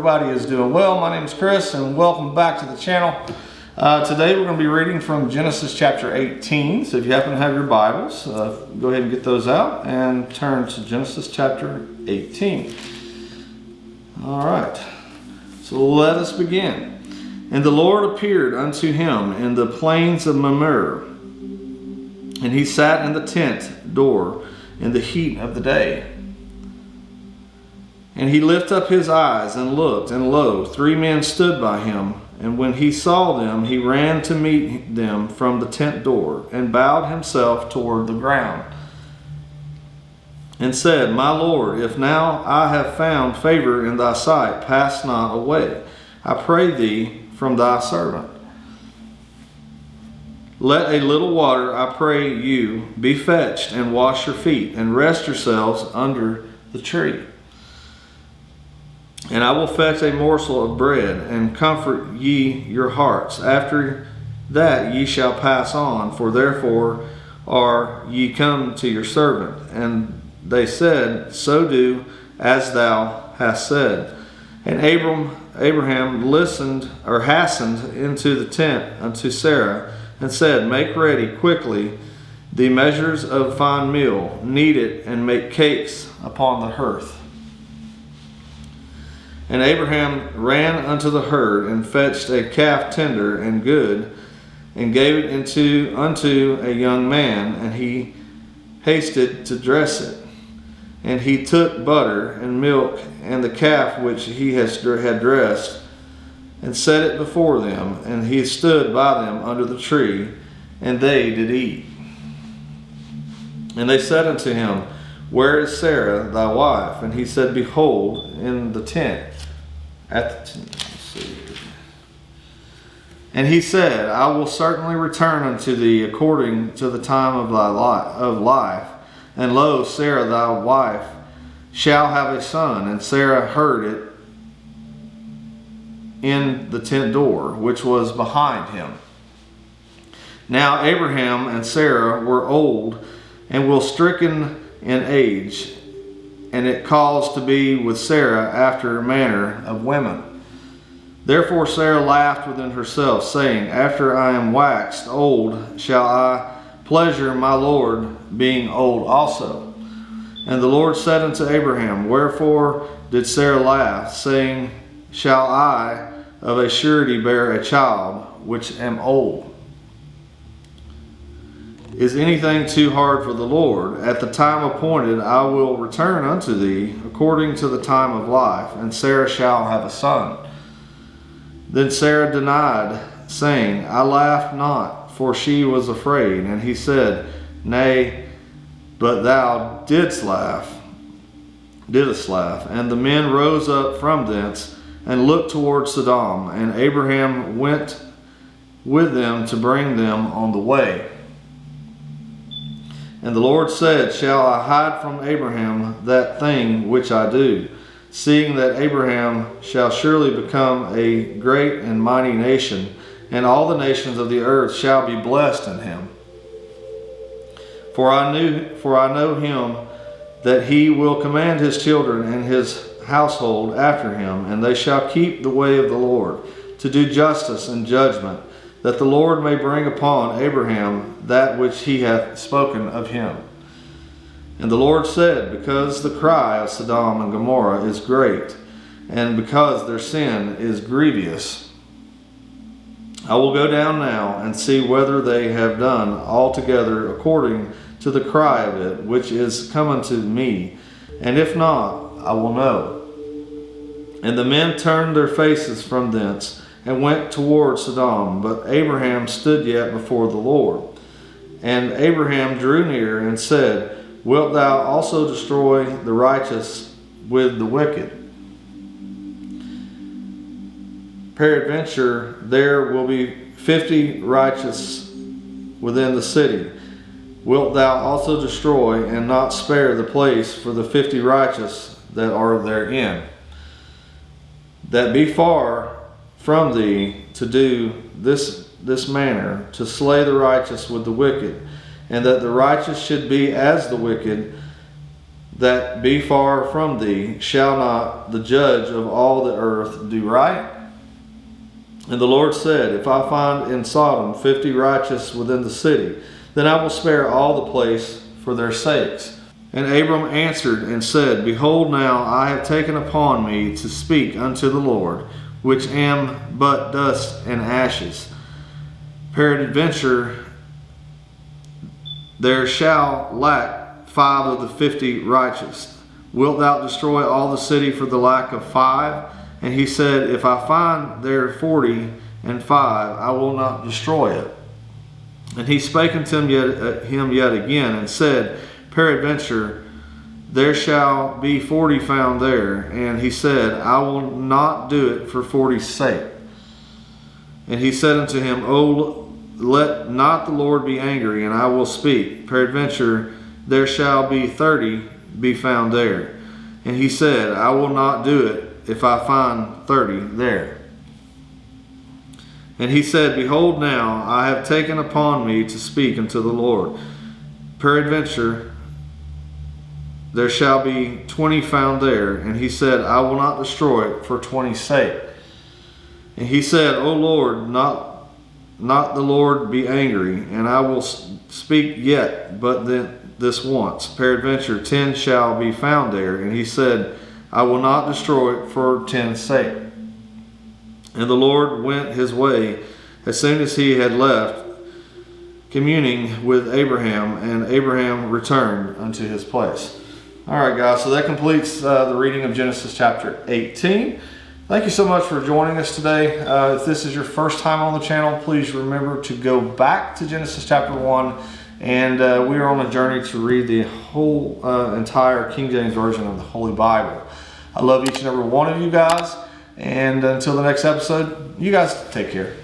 everybody is doing well. My name is Chris and welcome back to the channel. Today we're going to be reading from Genesis chapter 18. So if you happen to have your Bibles, go ahead and get those out and turn to Genesis chapter 18. All right, so let us begin. And the Lord appeared unto him in the plains of Mamre, and he sat in the tent door in the heat of the day. And he lifted up his eyes and looked, and lo, 3 men stood by him. And when he saw them, he ran to meet them from the tent door, and bowed himself toward the ground, and said, My Lord, if now I have found favor in thy sight, pass not away, I pray thee, from thy servant. Let a little water, I pray you, be fetched, and wash your feet, and rest yourselves under the tree. And I will fetch a morsel of bread, and comfort ye your hearts. After that ye shall pass on, for therefore are ye come to your servant. And they said, So do as thou hast said. And Abraham hastened into the tent unto Sarah, and said, Make ready quickly the measures of fine meal, knead it, and make cakes upon the hearth. And Abraham ran unto the herd, and fetched a calf tender and good, and gave it unto a young man, and he hasted to dress it. And he took butter and milk and the calf which he had dressed, and set it before them, and he stood by them under the tree, and they did eat. And they said unto him, Where is Sarah thy wife? And he said, Behold, in the tent. And he said, I will certainly return unto thee according to the time of thy life. And lo, Sarah thy wife shall have a son. And Sarah heard it in the tent door, which was behind him. Now Abraham and Sarah were old, and were stricken in age, and it caused to be with Sarah after manner of women. Therefore Sarah laughed within herself, saying, After I am waxed old, shall I pleasure my Lord, being old also? And the Lord said unto Abraham, Wherefore did Sarah laugh, saying, Shall I of a surety bear a child, which am old? Is anything too hard for the Lord? At the time appointed I will return unto thee according to the time of life, and Sarah shall have a son. Then Sarah denied, saying, I laughed not, for she was afraid. And he said, Nay, but thou didst laugh. And the men rose up from thence, and looked toward Sodom, and Abraham went with them to bring them on the way. And the Lord said, Shall I hide from Abraham that thing which I do, seeing that Abraham shall surely become a great and mighty nation, and all the nations of the earth shall be blessed in him? For I know him, that he will command his children and his household after him, and they shall keep the way of the Lord, to do justice and judgment, that the Lord may bring upon Abraham that which he hath spoken of him. And the Lord said, Because the cry of Sodom and Gomorrah is great, and because their sin is grievous, I will go down now and see whether they have done altogether according to the cry of it, which is come unto me, and if not, I will know. And the men turned their faces from thence, and went toward Sodom, but Abraham stood yet before the Lord. And Abraham drew near and said, Wilt thou also destroy the righteous with the wicked? Peradventure there will be 50 righteous within the city. Wilt thou also destroy and not spare the place for the 50 righteous that are therein? That be far from thee to do this manner, to slay the righteous with the wicked, and that the righteous should be as the wicked, that be far from thee, shall not the judge of all the earth do right? And the Lord said, if I find in Sodom 50 righteous within the city, then I will spare all the place for their sakes. And Abram answered and said, behold, now I have taken upon me to speak unto the Lord, which am but dust and ashes. Peradventure there shall lack 5 of the 50 righteous. Wilt thou destroy all the city for the lack of 5? And he said, if I find there 45, I will not destroy it. And he spake unto him yet again, and said, peradventure there shall be 40 found there. And he said, I will not do it for 40's sake. And he said unto him, O, let not the Lord be angry, and I will speak. Peradventure there shall be 30 be found there. And he said, I will not do it if I find 30 there. And he said, behold, now I have taken upon me to speak unto the Lord. Peradventure there shall be 20 found there. And he said, I will not destroy it for 20's sake. And he said, O Lord, not the Lord be angry, and I will speak yet, but then this once. Peradventure 10 shall be found there. And he said, I will not destroy it for 10's sake. And the Lord went his way as soon as he had left, communing with Abraham, and Abraham returned unto his place. All right, guys, so that completes the reading of Genesis chapter 18. Thank you so much for joining us today. If this is your first time on the channel, please remember to go back to Genesis chapter 1. And we are on a journey to read the whole entire King James Version of the Holy Bible. I love each and every one of you guys. And until the next episode, you guys take care.